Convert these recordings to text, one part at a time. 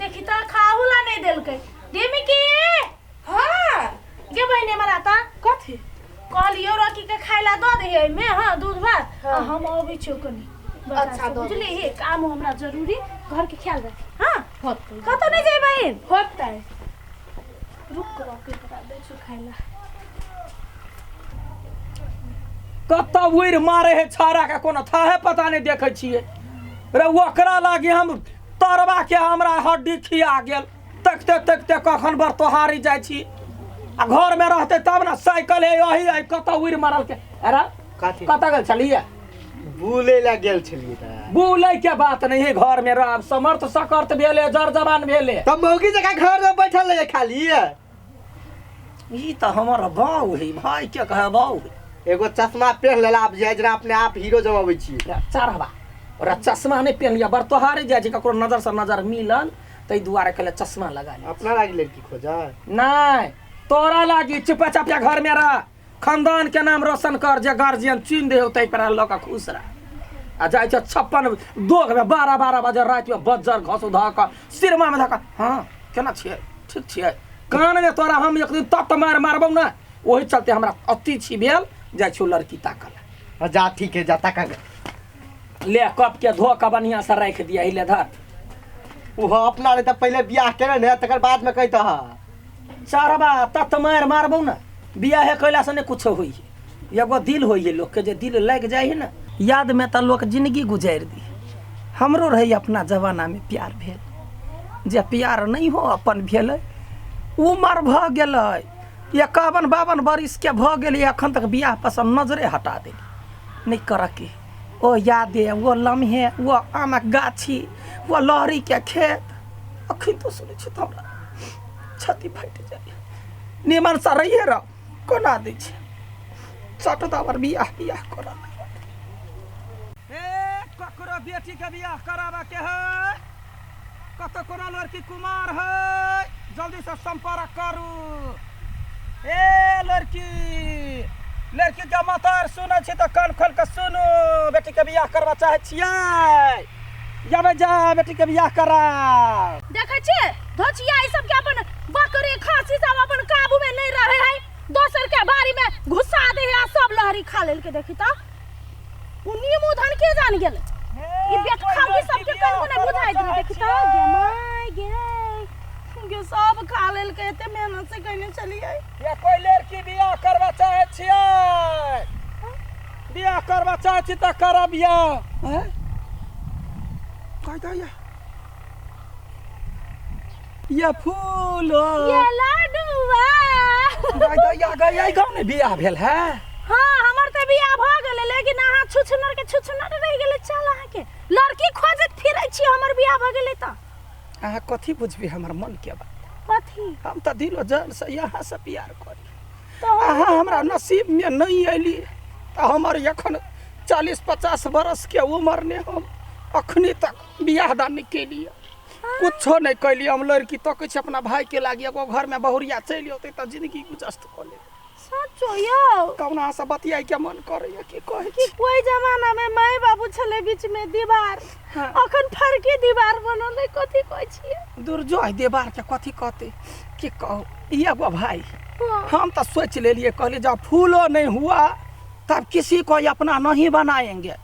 देखी तो खाहुला नहीं देल के डेमी की हां गे बहने मराता कथि कहलियो रखी के खाइला द दे में हां दूध भात हम अबे चौकनी अच्छा बुझले हे काम हमरा जरूरी घर के ख्याल रख हां कत नहीं जाई बहन होता है रुक कर के बता दे छु खाइला कत्ता उड़ मारे है छारा का कोनो था है पता नहीं देखे छिए रे ओकरा लागी हम तरवा के हमरा हड्डी खिया गेल तकते तकते कखन बर तोहारी जाय छी आ घर में रहते तब ना साइकिल है यही है कत्ता उड़ मारल के अरे कत्ता गेल छलिए बुले ला गेल छलिए त बुले के बात नहीं है घर में रह समर्थ सकर्त भेले जर जवान भेले तब मौगी जगह घर में बैठल है खाली ई त हमर बाऊ है भाई के कहे बाऊ एगो चश्मा पहन लेला आप जेजना अपने आप हीरो जमाबै छी चारहबा और चश्मा नहीं पहन लिया बर तोहारे जाय छी ककरो नजर से नजर मिलल तै दुआरे कहले चश्मा लगा ले अपना लागी लड़की खोजा नहीं तोरा लागी चुपा चापिया घर में रह खानदान के नाम रोशन कर जे गार्जियन चुन दे होतै पर लोग खुश रह आ जाय छ 56 दोग में 12 बजे रात में बज्जर घस उधा का सिरमा में धका हां केना छियै ठीक छियै कान में तोरा हम एक दिन तत मारबौ ना ओही चलते हमरा अति छी भेल जाय छु लड़की ताकल जा ठीक है जा ताका ले कप के धो के बढ़िया से रख दिया इले धर वो अपना रे त पहले बियाह करे ने तकर बाद में कहता चारबा तत मारबौ ना बियाह कैला से नहीं कुछ होई एगो दिल होई लोग के जे दिल लग जाय है ना याद में त लोग जिंदगी गुजार दी हमरो रही अपना जमाना में प्यार भेल जे प्यार नहीं हो अपन भेल उमर भ गेलै 51-52 बरिस के भ गेलै अखन तक बियाह पसंद नजरे हटा दे नहीं कर के ओ यादे वो लम्हे वो आमक गाछी वो लहरी के खेत अखन तो सुनै छी हमरा छाती फाटि जाय निमन से रहिए रह कोना दै छै चट दावर बियाह करा ए ककरो बेटी के बियाह कराबा के है कत कोना लड़की कुमार है जल्दी से संपर्क करू ए लड़की के मातार सुनै छी त कान खोल के सुनू बेटी के बियाह करबा चाहे छियै जाबे जा बेटी के बियाह करा देखै छी धोचिया ई सब के अपन बकरी खासी सब अपन काबू में नहीं रहे है दोसर के बारी में घुसा दे है सब लहरी खा लेल के देखी त उन्नी मुंह धन के जान गेल ई बेट खाली सब के कन कोने बुझाई दे देखी त गे माय गे सब खा लेल के एते मेहनत से कइने चलिए ये कोई लड़की बियाह करबा चाहे छियै बियाह करबा चाहे छी त करब या हैं कहता ये फूल ये लाडुआ गया गाँव में बियाह भेल है हाँ हमर तो बियाह भ गेले लेकिन अहाँ छुछुनर रह गेले चल अहाँ के लड़की खोजत फिरै छी हमर बियाह भ गेले त अहाँ कथी बुझबी हमर मन के बात कथी हम त दिलो जान से यहाँ से प्यार करी तो अहाँ हमरा नसीब में नहीं अइली त हमर एखन 40-50 बरस के उम्र ने हम अखनी तक बियाह दान के लिए कुछो नहीं कैली हम लड़की तक अपना भाई के लागी एगो घर में बहुरिया चल होते त जिंदगी गुजस्त कर ले सचो यो कौना से बतियाई के मन करे कि कहे कि कोई जमाना में माय बाबू छले बीच में दीवार अखन फरके दीवार बनल कथी कहै छियै दुर्जोय दीवार के कथी कहते कि कहो एगो भाई हम तो सोच ले लिए कहले जब फूलो नहीं हुआ तब किसी को अपना नहीं बनाएंगे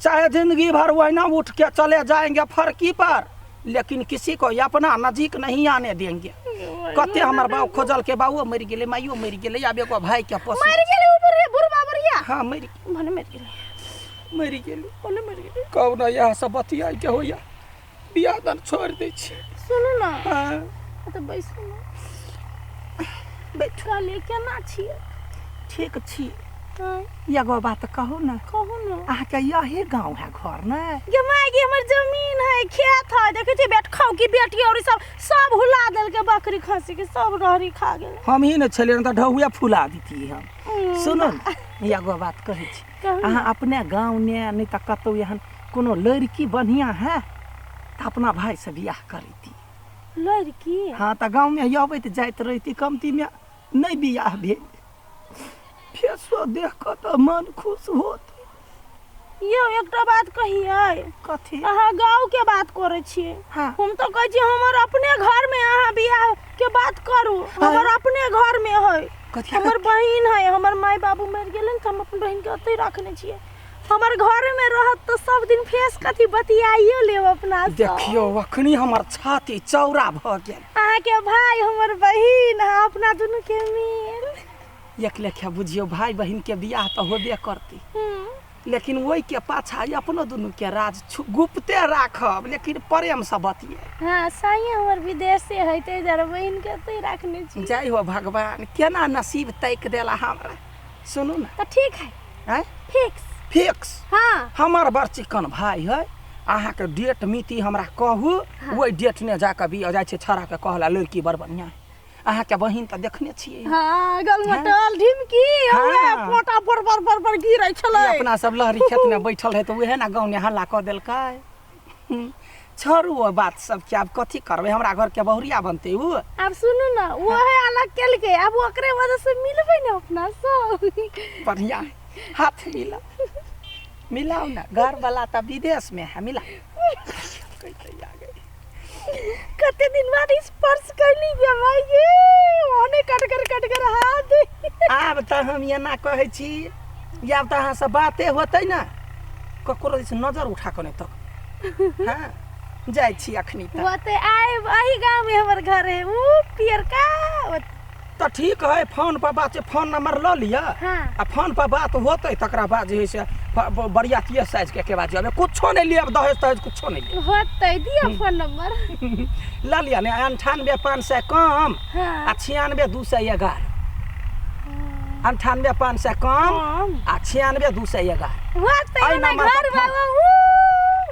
चाहे जिंदगी भर वही उठ के चले जाएंगे फरकी पर लेकिन किसी को अपना नजीक नहीं आने देंगे कते हमर बाऊ खोजल के बाऊ मर गेले माइयो मर गेले आबे को भाई के पोस मर गेले ऊपर बुढ़वा बरिया हां मर गेले कौन यहाँ से बतिया के होया बियाह दान छोड़ दे छी सुनु ना हां तो बैसू ना बैठा ले केना छी ठीक छी एगो बात कहू ना अहाँ के यही गांव है घर ना गे माय गे हमर जमीन है खेत है देखे छी बेट खाऊ की बेटी और सब हुला देल के बकरी खसी के सब रहरी खा गेल हम ही न छले त ढौया फुला दीती हम सुनो एगो बात कहै छी अहाँ अपने गांव में नहीं त कतौ एहन कोनो लड़की बढ़िया है त अपना भाई से बियाह करती लड़की हां त गांव में आबैत जाइत रहती कमती में नहीं बियाह भेल फेसो देख के तो मन खुश होत यो एकटा बात कहिए। कथी? अहाँ गाँव के बात करे छिए। हाँ। हम तो कहै छी हमर अपने घर में अहाँ बियाह के बात करू। हमर अपने घर में है। कथी? हमर बहिन है, हमर माय बाबू मर गेलन त हम अपन बहिन के ओतै रखने छिए। हमर घर में रहत तो सब दिन फेस कथी बतियाइयो लेब अपना से। देखियो अखनी हमर छाती चौड़ा भ गेल। अहाँ के भाई हमर बहिन है, अपना दुनू के मेल। एक लेखा बुझियो भाई बहिन के बियाह तो होबे करती, हम्म। लेकिन वही के पाछा अपनो दुनू के राज गुप्ते राखब, लेकिन प्रेम से बतिये। हाँ सही हमर विदेश से है ते जरा बहिन के ओतै रखने छी। जय हो भगवान, केना नसीब तैक देला हमरा। सुनू ना। तो ठीक है। हैं? फिक्स। फिक्स। हाँ। हमर बड़ चिकन भाई है, अहाँ के डेट मिति हमरा कहू। हाँ। वही डेट ने जाके बिया जाय छै छड़ा के कहला लड़की बड़ बढ़िया है। अहाँ के बहिन त देखने छियै। हाँ गलमटल ढिमकी हाँ। पोटा पर गिरै छलै। अपना सब लहरी खेत में बैठल है तो उहे ना गाँव ने हल्ला कऽ देलकै। छोड़ू ओ बात सब के, आब कथी करबै, हमरा घर के बहुरिया बनते उ। अब सुनू ना, वो है अलग केलकै, अब ओकरे वजह से मिलबै ना अपना सब। बढ़िया है, हाथ मिला मिलाओ ना, घर वाला त विदेश में है, मिला। कते दिन बाद स्पर्श कैली बे भाई, ये ओने कट कर हाथ। आब त हम एना कहै छी, आब त अहाँ से बाते होतै ना, ककरो दिस नजर उठा के नै तक। हाँ जाय छी अखनी त। वो ते आए वही गांव में हमर घर है, ऊ पियर का। त ठीक है, फोन पर बात छै, फोन नंबर ल लिया। हाँ। आ फोन पर बात होतै तकरा बाद जे है से बढ़िया साइज के बाद जाबे, कुछो नहीं लिया, दहेज तहेज कुछो नहीं लिया। होतै दियो फोन नंबर। ला लिया ने, 98 500 कम हाँ। आ 96 211। 98 500 कम आ 96 211। होतै आई ना नंबर घर पर बाबा,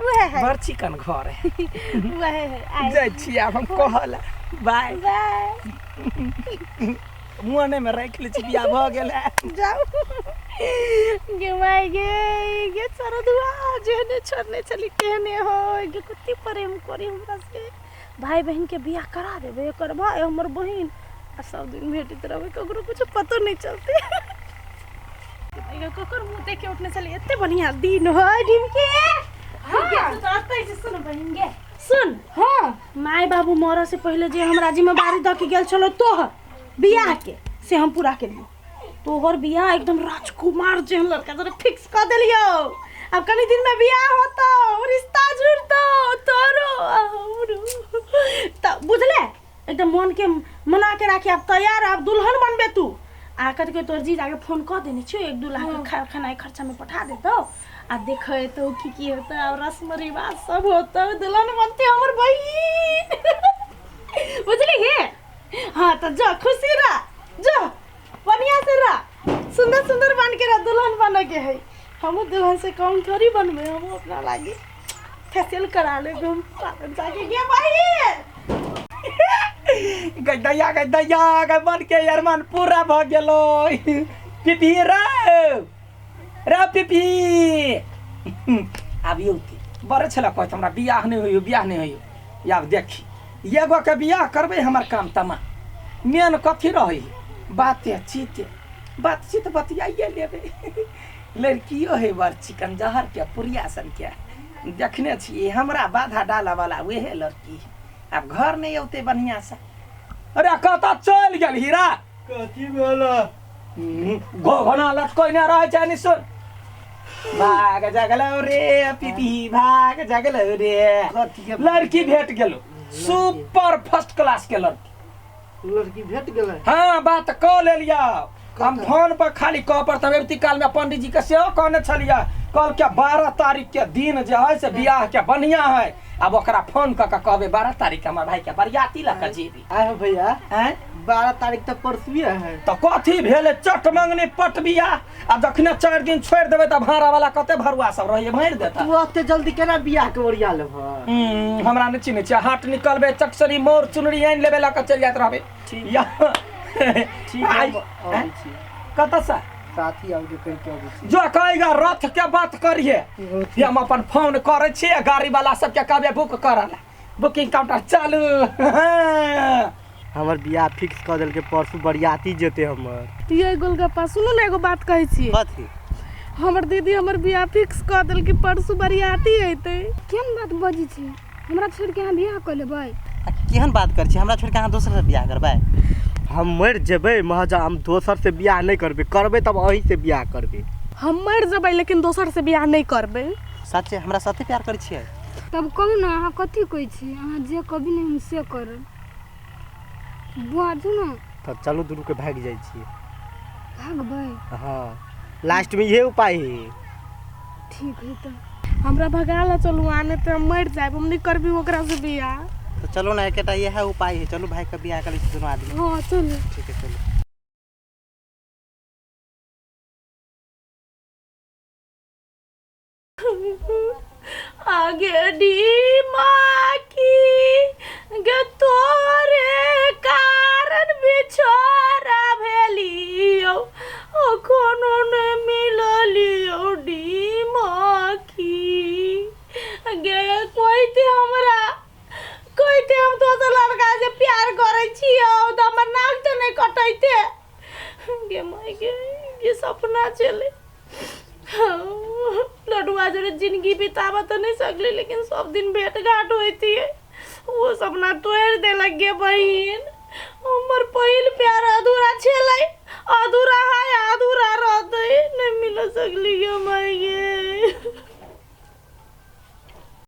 वह है। बड़ चिकन घर है। वह है। आए। जाय छी आब हम कहला बाय। बाय। मुआने में रख ले छी, बियाह भ गेल है। जाओ। गे माय गे सारा दुआ जेने छोड़ने चली कहने हो, गे कति प्रेम करी हमरा से। भाई बहन के बियाह करा देबे, एकर भाई हमर बहिन आ सब दिन भेटत रहबे, ककरो कुछ पतो नहीं चलते। ककर मुंह देख के उठने चली, एते बढ़िया दिन हो डिमके। हां तो आते से सुन बहन गे, सुन। हां माय बाबू मरा से पहले जे हमरा जिम्मेदारी द के गेल छलो तोहर बियाह के, से हम पूरा केलियो। तोहर बियाह एकदम राजकुमार जेहन लड़का जरा फिक्स कर देलियो। अब कनी दिन में बियाह होतो, रिश्ता जुड़तो तोरो हमरो। त बुझले, एकदम मन के मना के राखी, अब तैयार, अब दुल्हन बनबे तू। आ कर के तोर जीजा के फोन कर देने छियो, 1-2 लाख के खाना खर्चा में पठा देतो। आ देखे तो की होता, और रस्म रिवाज सब होता, दुल्हन बनते हमर बहिन। बुझली हे। हाँ तो जा खुशी रह, जा बढ़िया से रह, सुंदर सुंदर बन के रह, दुल्हन बन के है। हम दुल्हन से कम थोड़ी बनबे, हम अपना लागे फेशियल करा ले, हम पार्लर जाके गे बहिन। गैया गै बन के अरमान पूरा भ गेलो। पिपी रे पिपी आब युवती बड़े छला कहत हमरा बियाह नहीं होइयो, बियाह नहीं होइयो। आब देखी एगो के बियाह करबे, हमर काम तमा। मेन कथी रही, बातचीत बतियाइए लेबे। लड़कियो है बड़ चिकन जहर के पुरिया सन के, देखने छिए हमरा बाधा डाला वाला वहे लड़की है। अब घर नहीं औते बढ़िया से। अरे कता चल गेल हीरा, कथी भेला? घोघना लटकोइ न रहे छै नि। सुन, भाग जगलो रे पिपी, भाग जगलो रे। लड़की भेट गेलो, सुपर फर्स्ट क्लास के लड़की भेट गेलै। हाँ बात कह ले लिया। हम फोन पर खाली कह पर तबेती काल में पंडित जी के सेहो कहने छलिया, कल के 12 तारीख के दिन जे है से बियाह के बढ़िया है। अब ओकरा फोन क के कहबे 12 तारीख के हमर भाई के बरियाती ल के जेबी। आए हो भैया, हैं 12 तारीख तक परसुए है। तो कथी भेले, चट मंगनी पट बियाह। आ जखने 4 दिन छोड़ देबे त भाड़ा वाला कते भरुआ सब रहिए भर देता। तू ओते जल्दी केना बियाह के ओरिया लेब? हमरा नहीं चिन्ह छै, हाट निकलबे चटसरी मोर चुनरी आइन लेबे ला के चल जात रहबे। ठीक है, कत से साथी आउ जे कह के आबै छी। जो कहेगा रथ के बात करिए, हम अपन फोन करे छिए, गाड़ी वाला सब के कहबे बुक करला, बुकिंग काउंटर चालू। हमर बियाह फिक्स कर देल के, परसू बरियाती जेते हमर। ये गोलगप्पा सुनो ना, एगो बात कहै छी। कथी? हमर दीदी हमर बियाह फिक्स कर दिल कि परसों बरियाती अइते। केहन बात बजी छी? हमरा छोड़ के अहाँ बियाह कर लेबै? केहन बात कर छी? हमरा छोड़ के अहाँ दोसर से बियाह करबै? हम मर जेबै महाजा, हम दोसर से बियाह नहीं करबे, करबे तब अही से बियाह करबे। हम मर जेबै लेकिन दोसर से बियाह नहीं करबै। सच्चे हमरा साथे प्यार करै छियै? तब कहू ना अहाँ कथी कहै छी? अहाँ जे कभी नहीं हम से करब। बाजू ना। तो चलो दुनू के भाग जाइ छी। भागबै? हाँ, लास्ट में ये उपाय है। ठीक है तो हमरा भगाला चलू, आने तो हम मर जाए, हम नहीं करबी ओकरा से बियाह। तो चलो ना, एकेटा यह उपाय है, चलो भाई का बियाह कर लै छी दोनों आदमी। हाँ चलो। ठीक है चलो। आगे डी माँ की गे तोरे कारण बिछोरा भेलियो, ओ कोनो ने मिललियो डी माँ की। गे कोई ते हम तो लड़का से प्यार करे छियो तो हमर नाक तो नहीं कटैते। गे माई गे ये सपना चले। लडुआ जोड़े जिंदगी बितावा तो नहीं सकली, लेकिन सब दिन भेंट घाट होती है। वो सपना तोड़ दे लगे बहन। हमर पहिल प्यार अधूरा छलै, अधूरा है, अधूरा रहते नहीं मिल सकली गे माई गे।